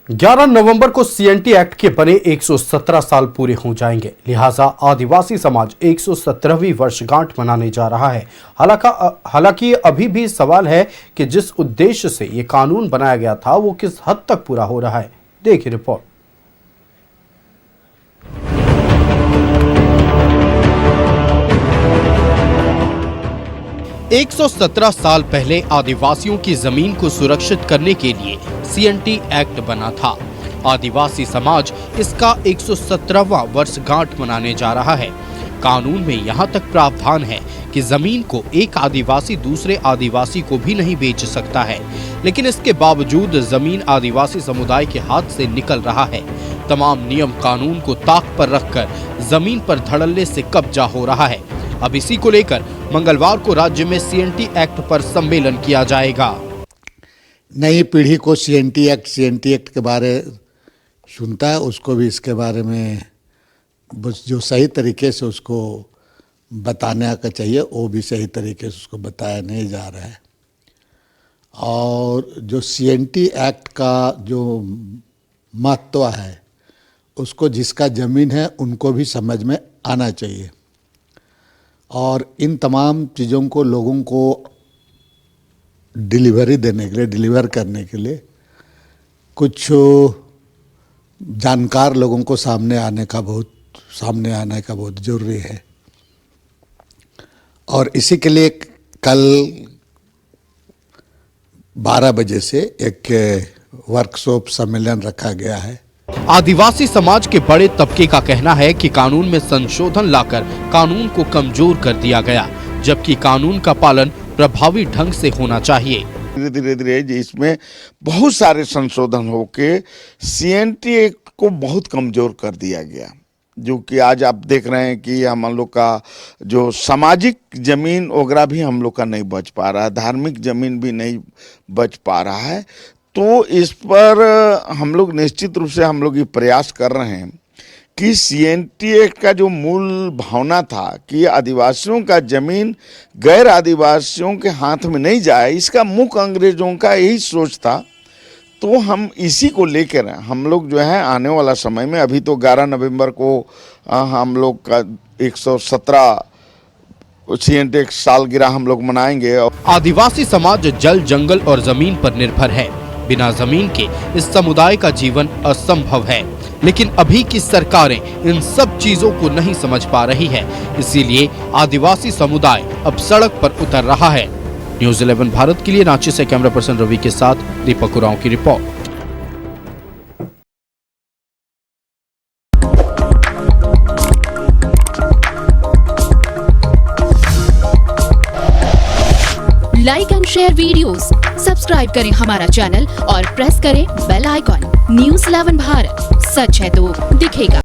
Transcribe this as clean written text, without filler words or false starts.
11 नवंबर को CNT act के बने 117 साल पूरे हो जाएंगे। लिहाजा आदिवासी समाज 117वीं वर्षगांठ मनाने जा रहा है। हालांकि अभी भी सवाल है कि जिस उद्देश्य से ये कानून बनाया गया था वो किस हद तक पूरा हो रहा है। देखिए रिपोर्ट। एक 117 साल पहले आदिवासियों की जमीन को सुरक्षित करने के लिए सीएनटी एक्ट बना था। आदिवासी समाज इसका 117वां वर्षगांठ मनाने जा रहा है। कानून में यहाँ तक प्रावधान है कि जमीन को एक आदिवासी दूसरे आदिवासी को भी नहीं बेच सकता है, लेकिन इसके बावजूद जमीन आदिवासी समुदाय के हाथ से निकल रहा है। तमाम नियम कानून को ताक पर रखकर जमीन पर धड़ल्ले से कब्जा हो रहा है। अब इसी को लेकर मंगलवार को राज्य में सीएनटी एक्ट पर सम्मेलन किया जाएगा। नई पीढ़ी को सीएनटी एक्ट के बारे सुनता है, उसको भी इसके बारे में जो सही तरीके से उसको बताने का चाहिए वो भी सही तरीके से उसको बताया नहीं जा रहा है। और जो सीएनटी एक्ट का जो महत्व है उसको जिसका ज़मीन है उनको भी समझ में आना चाहिए। और इन तमाम चीज़ों को लोगों को डिलीवर करने के लिए कुछ जानकार लोगों को सामने आने का बहुत ज़रूरी है। और इसी के लिए कल 12 बजे से एक वर्कशॉप सम्मेलन रखा गया है। आदिवासी समाज के बड़े तबके का कहना है कि कानून में संशोधन लाकर कानून को कमजोर कर दिया गया, जबकि कानून का पालन प्रभावी ढंग से होना चाहिए। धीरे धीरे इसमें बहुत सारे संशोधन होके सीएनटी एक्ट को बहुत कमजोर कर दिया गया, जो कि आज आप देख रहे हैं कि हम लोग का जो सामाजिक जमीन वगैरह भी हम लोग का नहीं बच पा रहा है, धार्मिक जमीन भी नहीं बच पा रहा है। तो इस पर हम लोग निश्चित रूप से हम लोग ये प्रयास कर रहे हैं कि सीएनटी एक्ट का जो मूल भावना था कि आदिवासियों का जमीन गैर आदिवासियों के हाथ में नहीं जाए, इसका मुख्य अंग्रेजों का यही सोच था। तो हम इसी को लेकर हम लोग जो है आने वाला समय में, अभी तो 11 नवंबर को हम लोग का 117 सीएनटी एक्ट सालगिरह हम लोग मनाएंगे। आदिवासी समाज जल, जंगल और जमीन पर निर्भर है। बिना जमीन के इस समुदाय का जीवन असंभव है, लेकिन अभी की सरकारें इन सब चीजों को नहीं समझ पा रही है। इसीलिए आदिवासी समुदाय अब सड़क पर उतर रहा है। न्यूज़ 11 भारत के लिए रांची से कैमरा पर्सन रवि के साथ दीपक उरांव की report. Like and share videos, subscribe करें हमारा चैनल और प्रेस करें बेल आइकॉन। न्यूज़ 11 भारत, सच है तो दिखेगा।